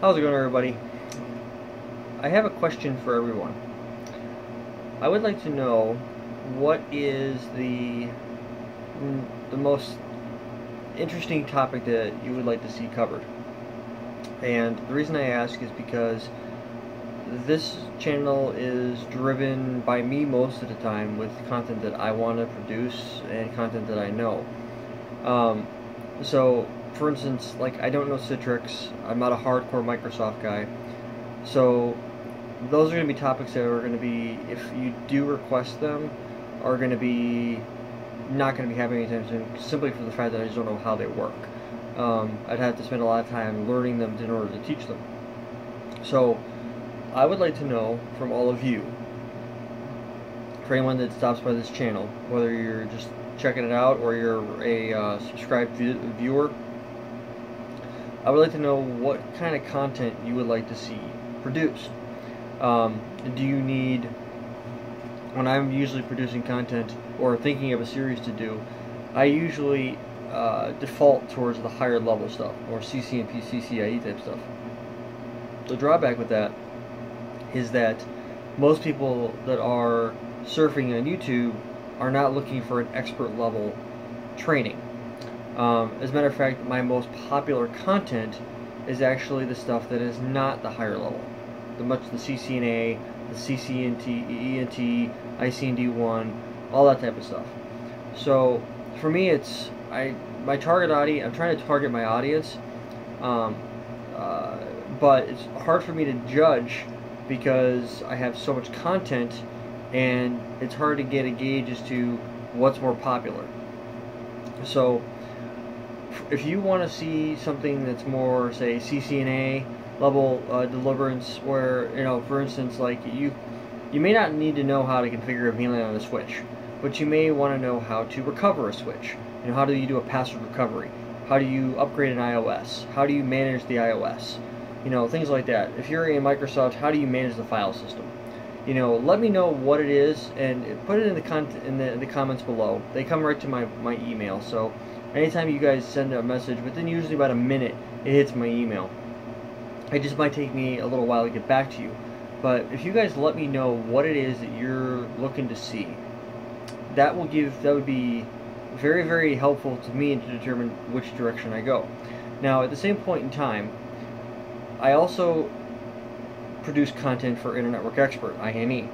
How's it going, everybody? I have a question for everyone. I would like to know what is the most interesting topic that you would like to see covered. And the reason I ask is because this channel is driven by me most of the time with content that I want to produce and content that I know. So, for instance, like, I don't know Citrix. I'm not a hardcore Microsoft guy. So those are going to be topics that are going to be, if you do request them, are going to be not going to be happening anytime soon, simply for the fact that I just don't know how they work. I'd have to spend a lot of time learning them in order to teach them. So I would like to know from all of you, for anyone that stops by this channel, whether you're just checking it out or you're a subscribed viewer, I would like to know what kind of content you would like to see produced. Do you need, when I'm usually producing content or thinking of a series to do, I usually default towards the higher level stuff, or CCNP, CCIE type stuff. The drawback with that is that most people that are surfing on YouTube are not looking for an expert level training. As a matter of fact, my most popular content is actually the stuff that is not the higher level. The CCNA, the CCNT, ENT, ICND1, all that type of stuff. So for me, it's my target audience. I'm trying to target my audience, but it's hard for me to judge because I have so much content, and it's hard to get a gauge as to what's more popular. So if you want to see something that's more, say, CCNA level deliverance, where, you know, for instance, like, you may not need to know how to configure a VLAN on a switch, but you may want to know how to recover a switch. You know, how do you do a password recovery? How do you upgrade an iOS? How do you manage the iOS? You know, things like that. If you're in Microsoft, how do you manage the file system? You know, let me know what it is and put it in the comments below. They come right to my email. So anytime you guys send a message, within usually about a minute, it hits my email. It just might take me a little while to get back to you. But if you guys let me know what it is that you're looking to see, that would be very, very helpful to me to determine which direction I go. Now, at the same point in time, I also produce content for Internet Network Expert, INE.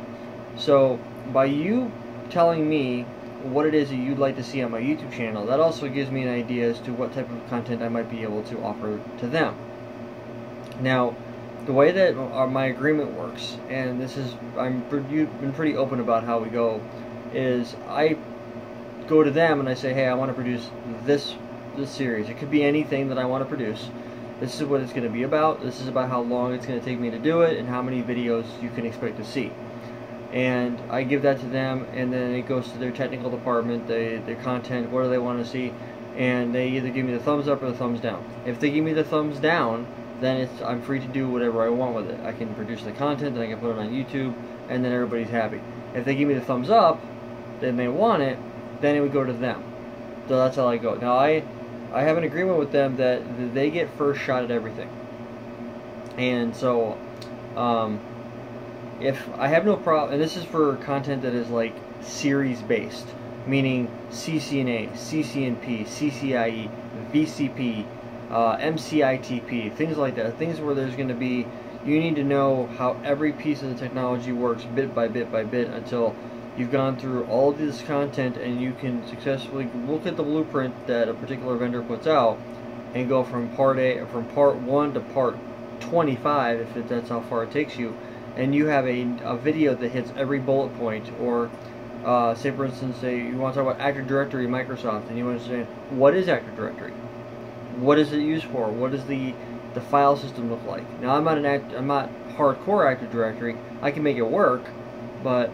So by you telling me what it is that you'd like to see on my YouTube channel, that also gives me an idea as to what type of content I might be able to offer to them. Now, the way that my agreement works, and this is, you've been pretty open about how we go, is I go to them and I say, hey, I want to produce this series. It could be anything that I want to produce. This is what it's going to be about. This is about how long it's going to take me to do it and how many videos you can expect to see. And I give that to them, and then it goes to their technical department, their content, what do they want to see, and they either give me the thumbs up or the thumbs down. If they give me the thumbs down, then I'm free to do whatever I want with it. I can produce the content, and I can put it on YouTube, and then everybody's happy. If they give me the thumbs up, then they want it, then it would go to them. So that's how I go. Now, I have an agreement with them that they get first shot at everything. And so, if I have no problem, and this is for content that is like series based, meaning CCNA, CCNP, CCIE, VCP, MCITP, things like that, things where there's going to be, you need to know how every piece of the technology works bit by bit by bit until you've gone through all of this content and you can successfully look at the blueprint that a particular vendor puts out and go from part 1 to part 25, if that's how far it takes you, and you have a video that hits every bullet point. Or say, for instance, say you want to talk about Active Directory Microsoft, and you want to understand what is Active Directory, what is it used for, what does the file system look like. Now, I'm not hardcore Active Directory. I can make it work, but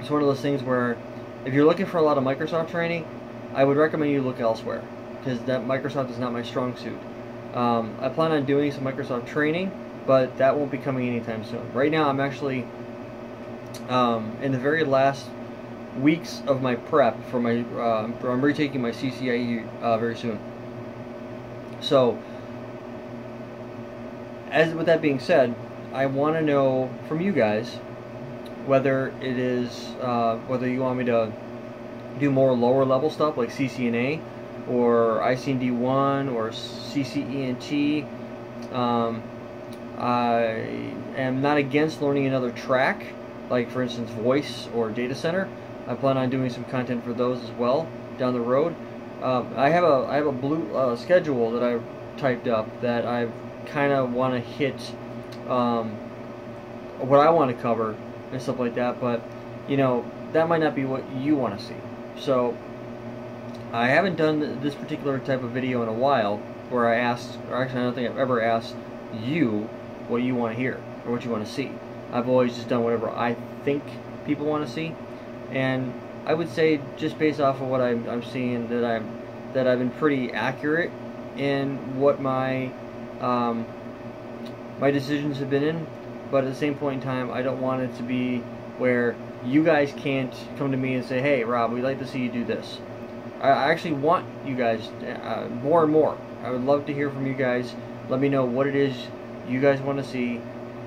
it's one of those things where if you're looking for a lot of Microsoft training, I would recommend you look elsewhere, because that Microsoft is not my strong suit. I plan on doing some Microsoft training, but that won't be coming anytime soon. Right now, I'm actually in the very last weeks of my prep for my, I'm retaking my CCIE very soon. So, as with that being said, I want to know from you guys whether it is whether you want me to do more lower level stuff like CCNA or ICND1 or CCENT. I am not against learning another track, like for instance voice or data center. I plan on doing some content for those as well down the road. I have a blue schedule that I've typed up that I kind of want to hit what I want to cover and stuff like that, but you know, that might not be what you want to see. So I haven't done this particular type of video in a while where I asked, or actually I don't think I've ever asked you what you want to hear or what you want to see. I've always just done whatever I think people want to see, and I would say just based off of what I'm seeing that I've been pretty accurate in what my my decisions have been in. But at the same point in time, I don't want it to be where you guys can't come to me and say, hey Rob, we'd like to see you do this. I actually want you guys more and more. I would love to hear from you guys. Let me know what it is you guys want to see,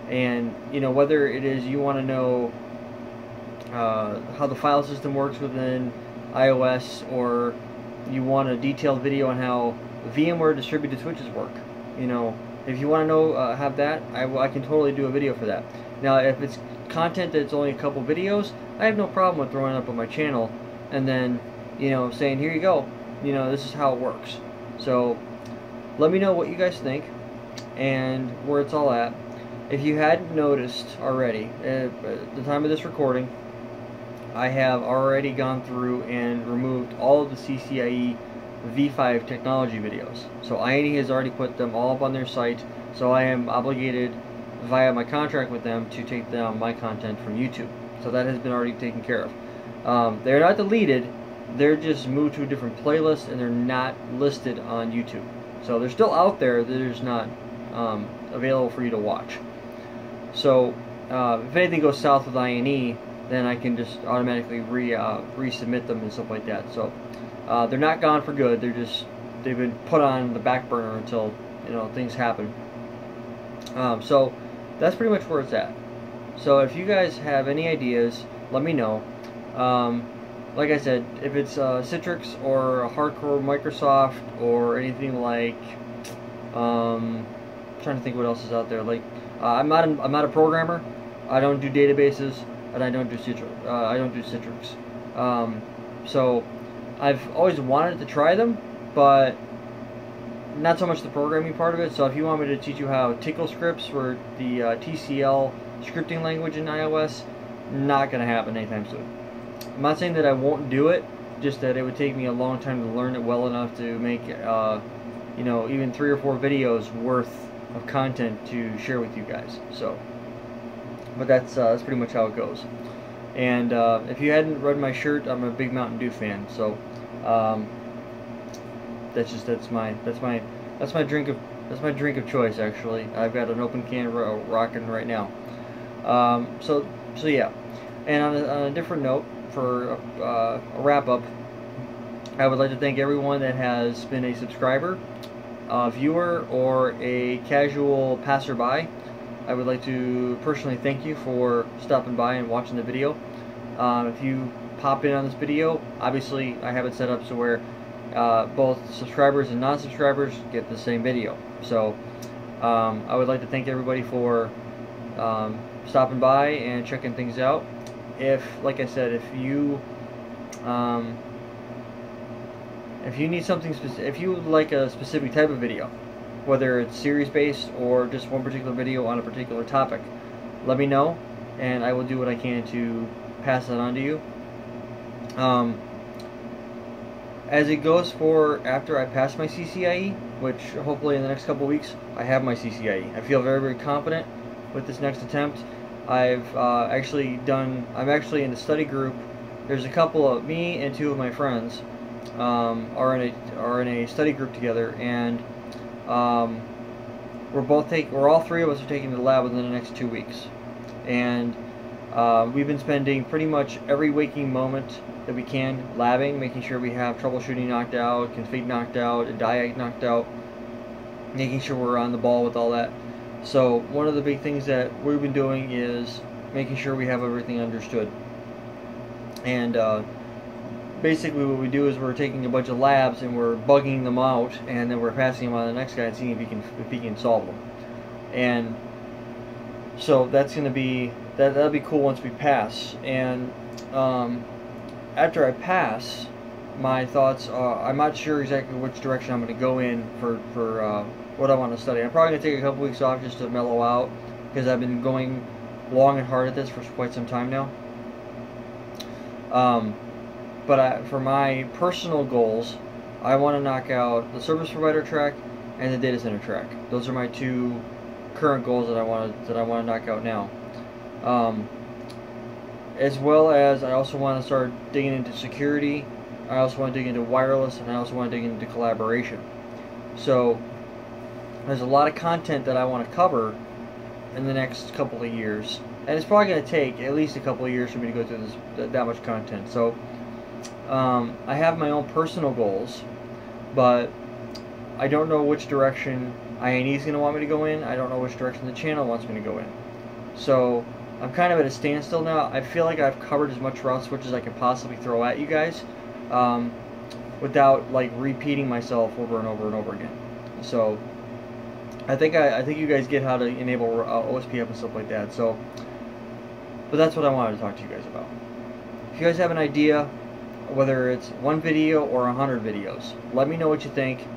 and you know, whether it is you want to know how the file system works within iOS, or you want a detailed video on how VMware distributed switches work. You know, if you want to know have that, I can totally do a video for that. Now, if it's content that's only a couple videos, I have no problem with throwing it up on my channel and then, you know, saying, here you go, you know, this is how it works. So let me know what you guys think and where it's all at. If you hadn't noticed already, at the time of this recording, I have already gone through and removed all of the CCIE V5 technology videos. So INE has already put them all up on their site, so I am obligated via my contract with them to take down my content from YouTube. So that has been already taken care of. They're not deleted, they're just moved to a different playlist, and they're not listed on YouTube. So they're still out there, they're just not available for you to watch. So if anything goes south with INE, then I can just automatically resubmit them and stuff like that. So they're not gone for good. They've been put on the back burner until, you know, things happen. So that's pretty much where it's at. So if you guys have any ideas, let me know. Like I said, if it's Citrix or a hardcore Microsoft or anything like, I'm trying to think what else is out there. Like, I'm not a programmer. I don't do databases, and I don't do Citrix. So I've always wanted to try them, but not so much the programming part of it. So if you want me to teach you how Tickle scripts for the TCL scripting language in iOS, not going to happen anytime soon. I'm not saying that I won't do it, just that it would take me a long time to learn it well enough to make, you know, even 3 or 4 videos worth of content to share with you guys. So, but that's pretty much how it goes. And if you hadn't read my shirt, I'm a big Mountain Dew fan. So that's my drink of choice. Actually, I've got an open can rocking right now. So yeah. And on a different note, for a wrap up, I would like to thank everyone that has been a subscriber, a viewer, or a casual passerby. I would like to personally thank you for stopping by and watching the video. If you pop in on this video, obviously I have it set up so where both subscribers and non-subscribers get the same video. So I would like to thank everybody for stopping by and checking things out. Like I said, if you need something specific, if you like a specific type of video, whether it's series based or just one particular video on a particular topic, let me know and I will do what I can to pass that on to you. As it goes for after I pass my CCIE, which hopefully in the next couple weeks I have my CCIE. I feel very, very confident with this next attempt. I'm actually in a study group. There's a couple of me and 2 of my friends are in a study group together, and we're all 3 of us are taking the lab within the next 2 weeks, and we've been spending pretty much every waking moment that we can labbing, making sure we have troubleshooting knocked out, config knocked out, diag knocked out, making sure we're on the ball with all that. So one of the big things that we've been doing is making sure we have everything understood. And basically what we do is we're taking a bunch of labs and we're bugging them out, and then we're passing them on to the next guy and seeing if he can solve them. And so that's going to be that'll be cool once we pass. And after I pass, my thoughts are, I'm not sure exactly which direction I'm going to go in for what I want to study. I'm probably going to take a couple weeks off just to mellow out, because I've been going long and hard at this for quite some time now. But for my personal goals, I want to knock out the service provider track and the data center track. Those are my two current goals that I want to knock out now. As well as I also want to start digging into security. I also want to dig into wireless, and I also want to dig into collaboration. So there's a lot of content that I want to cover in the next couple of years, and it's probably going to take at least a couple of years for me to go through that much content. So I have my own personal goals, but I don't know which direction INE is going to want me to go in. I don't know which direction the channel wants me to go in. So I'm kind of at a standstill now. I feel like I've covered as much route switch as I can possibly throw at you guys, without like repeating myself over and over and over again. So I think you guys get how to enable OSPF and stuff like that. So, but that's what I wanted to talk to you guys about. If you guys have an idea, whether it's one video or 100 videos, let me know what you think.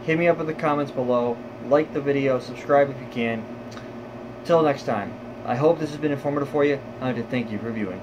Hit me up in the comments below. Like the video, subscribe if you can. Till next time, I hope this has been informative for you. I'd like to thank you for viewing.